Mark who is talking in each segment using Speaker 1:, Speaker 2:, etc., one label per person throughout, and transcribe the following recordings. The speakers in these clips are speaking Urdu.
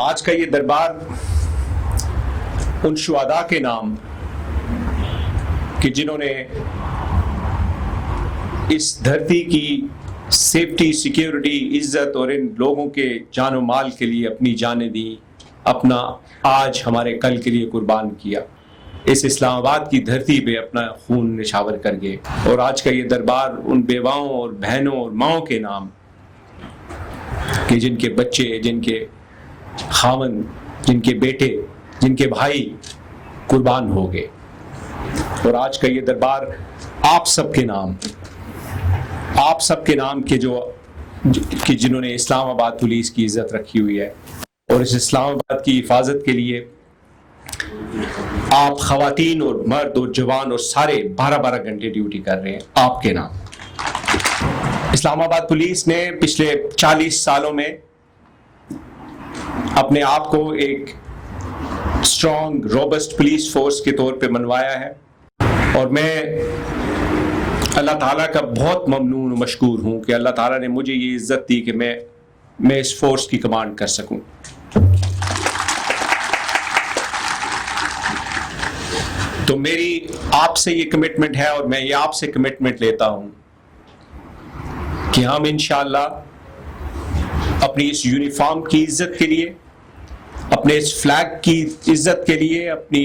Speaker 1: آج کا یہ دربار ان شہداء کے نام کہ جنہوں نے اس دھرتی کی سیفٹی، سیکیورٹی، عزت اور ان لوگوں کے جان و مال کے لیے اپنی جانیں دیں، اپنا آج ہمارے کل کے لیے قربان کیا، اس اسلام آباد کی دھرتی پہ اپنا خون نچھاور کر گئے۔ اور آج کا یہ دربار ان بیواؤں اور بہنوں اور ماؤں کے نام کہ جن کے بچے، جن کے خاوند، جن کے بیٹے، جن کے بھائی قربان ہو گئے۔ اور آج کا یہ دربار آپ سب کے نام کے کہ جنہوں نے اسلام آباد پولیس کی عزت رکھی ہوئی ہے اور اس اسلام آباد کی حفاظت کے لیے آپ خواتین اور مرد اور جوان اور سارے 12 گھنٹے ڈیوٹی کر رہے ہیں، آپ کے نام۔ اسلام آباد پولیس نے پچھلے 40 سالوں میں اپنے آپ کو ایک اسٹرانگ، روبسٹ پولیس فورس کے طور پہ منوایا ہے، اور میں اللہ تعالیٰ کا بہت ممنون و مشکور ہوں کہ اللہ تعالیٰ نے مجھے یہ عزت دی کہ میں اس فورس کی کمانڈ کر سکوں۔ تو میری آپ سے یہ کمٹمنٹ ہے اور میں یہ آپ سے کمٹمنٹ لیتا ہوں کہ ہم انشاءاللہ اپنی اس یونیفارم کی عزت کے لیے، اپنے اس فلیگ کی عزت کے لیے، اپنی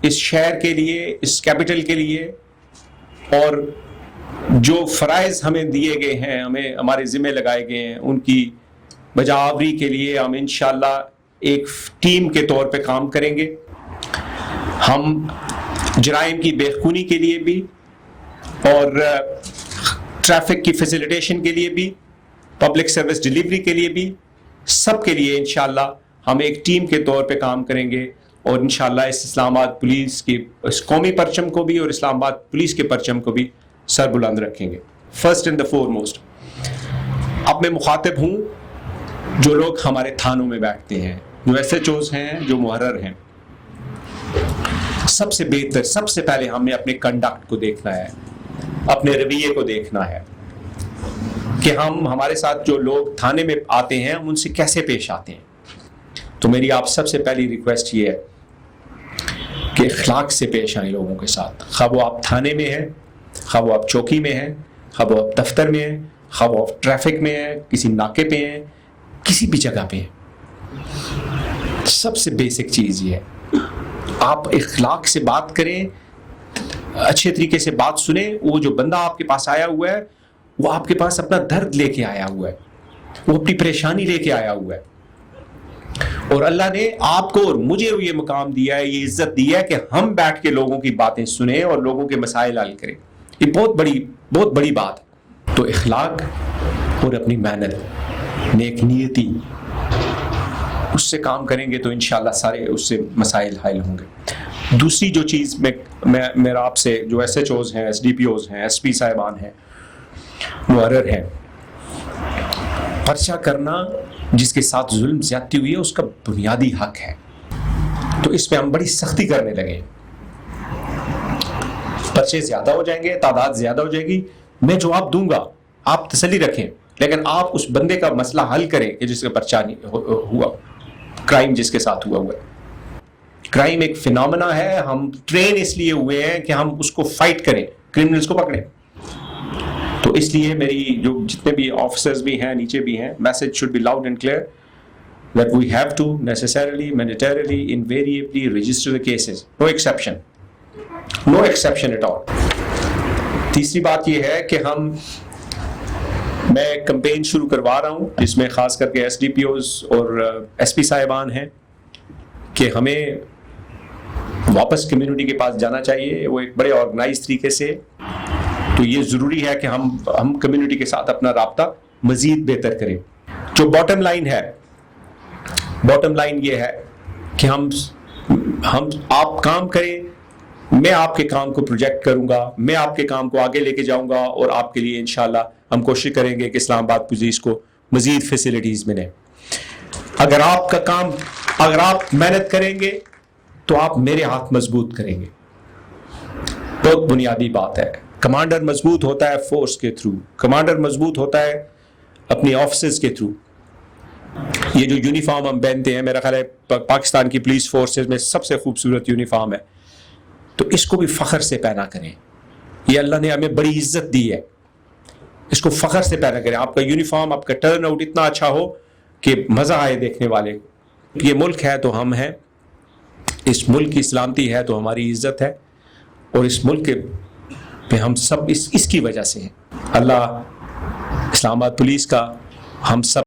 Speaker 1: اس شہر کے لیے، اس کیپٹل کے لیے، اور جو فرائض ہمیں دیے گئے ہیں، ہمیں ہمارے ذمہ لگائے گئے ہیں، ان کی بجا آوری کے لیے ہم انشاءاللہ ایک ٹیم کے طور پہ کام کریں گے۔ ہم جرائم کی بے خونی کے لیے بھی اور ٹریفک کی فیسیلیٹیشن کے لیے بھی، پبلک سروس ڈیلیوری کے لیے بھی، سب کے لیے انشاءاللہ ہم ایک ٹیم کے طور پہ کام کریں گے، اور انشاءاللہ اس اسلام آباد پولیس کی اس قومی پرچم کو بھی اور اسلام آباد پولیس کے پرچم کو بھی سر بلند رکھیں گے۔ First and the foremost, اب میں مخاطب ہوں جو لوگ ہمارے تھانوں میں بیٹھتے ہیں، جو ایس ایچ اوز ہیں، جو محرر ہیں۔ سب سے بہتر، سب سے پہلے ہمیں اپنے کنڈکٹ کو دیکھنا ہے، اپنے رویے کو دیکھنا ہے کہ ہمارے ساتھ جو لوگ تھانے میں آتے ہیں ہم ان سے کیسے پیش آتے ہیں۔ تو میری آپ سب سے پہلی ریکویسٹ یہ ہے کہ اخلاق سے پیش آئیں لوگوں کے ساتھ، خواہ وہ آپ تھانے میں ہیں، خواہ وہ آپ چوکی میں ہیں، خواہ وہ آپ دفتر میں ہیں، خواہ وہ آپ ٹریفک میں ہیں، کسی ناکے پہ ہیں، کسی بھی جگہ پہ ہیں۔ سب سے بیسک چیز یہ ہے، آپ اخلاق سے بات کریں، اچھے طریقے سے بات سنیں۔ وہ جو بندہ آپ کے پاس آیا ہوا ہے وہ آپ کے پاس اپنا درد لے کے آیا ہوا ہے، وہ اپنی پریشانی لے کے آیا ہوا ہے، اور اللہ نے آپ کو اور مجھے یہ مقام دیا ہے، یہ عزت دی ہے کہ ہم بیٹھ کے لوگوں کی باتیں سنیں اور لوگوں کے مسائل حل کریں۔ یہ بہت بڑی بات ہے۔ تو اخلاق اور اپنی محنت، نیک نیتی، اس سے کام کریں گے تو انشاءاللہ سارے اس سے مسائل حل ہوں گے۔ دوسری جو چیز میرا آپ سے، جو ایس ایچ اوز ہیں، ایس ڈی پی اوز ہیں، ایس پی صاحبان ہیں، محرر ہیں، پرچہ کرنا جس کے ساتھ ظلم زیادتی ہوئی ہے اس کا بنیادی حق ہے، تو اس پہ ہم بڑی سختی کرنے لگے۔ پرچے زیادہ ہو جائیں گے، تعداد زیادہ ہو جائے گی، میں جواب دوں گا، آپ تسلی رکھیں، لیکن آپ اس بندے کا مسئلہ حل کریں کہ جس کا پرچہ ہوا، کرائم جس کے ساتھ ہوا ہے۔ کرائم ایک فینومینا ہے، ہم ٹرین اس لیے ہوئے ہیں کہ ہم اس کو فائٹ کریں، کرمنلز کو پکڑیں۔ تو اس لیے میری جو جتنے بھی آفیسرز بھی ہیں، نیچے بھی ہیں، message should be loud and clear that we have to necessarily, mandatorily, invariably register the cases. No exception. No exception at all. تیسری بات یہ ہے کہ میں کمپین شروع کروا رہا ہوں جس میں خاص کر کے ایس ڈی پی اوز اور ایس پی صاحبان ہیں کہ ہمیں واپس کمیونٹی کے پاس جانا چاہیے، وہ ایک بڑے آرگنائز طریقے سے۔ تو یہ ضروری ہے کہ ہم کمیونٹی کے ساتھ اپنا رابطہ مزید بہتر کریں۔ جو باٹم لائن یہ ہے کہ آپ کام کریں، میں آپ کے کام کو پروجیکٹ کروں گا، میں آپ کے کام کو آگے لے کے جاؤں گا، اور آپ کے لیے انشاءاللہ ہم کوشش کریں گے کہ اسلام آباد پولیس کو مزید فیسلٹیز ملیں۔ اگر آپ محنت کریں گے تو آپ میرے ہاتھ مضبوط کریں گے۔ بہت بنیادی بات ہے۔ کمانڈر مضبوط ہوتا ہے فورس کے تھرو، کمانڈر مضبوط ہوتا ہے اپنی آفیسز کے تھرو، یہ جو یونیفارم ہم پہنتے ہیں، میرا خیال ہے پاکستان کی پولیس فورسز میں سب سے خوبصورت یونیفارم ہے، تو اس کو بھی فخر سے پہنا کریں. یہ اللہ نے ہمیں بڑی عزت دی ہے، اس کو فخر سے پہنا کریں. آپ کا یونیفارم، آپ کا ٹرن آؤٹ اتنا اچھا ہو کہ مزہ آئے دیکھنے والے. یہ ملک ہے تو ہم ہیں، اس ملک کی سلامتی ہے تو ہماری عزت ہے، اور اس ملک پہ ہم سب اس کی وجہ سے ہیں. اللہ اسلام آباد پولیس کا ہم سب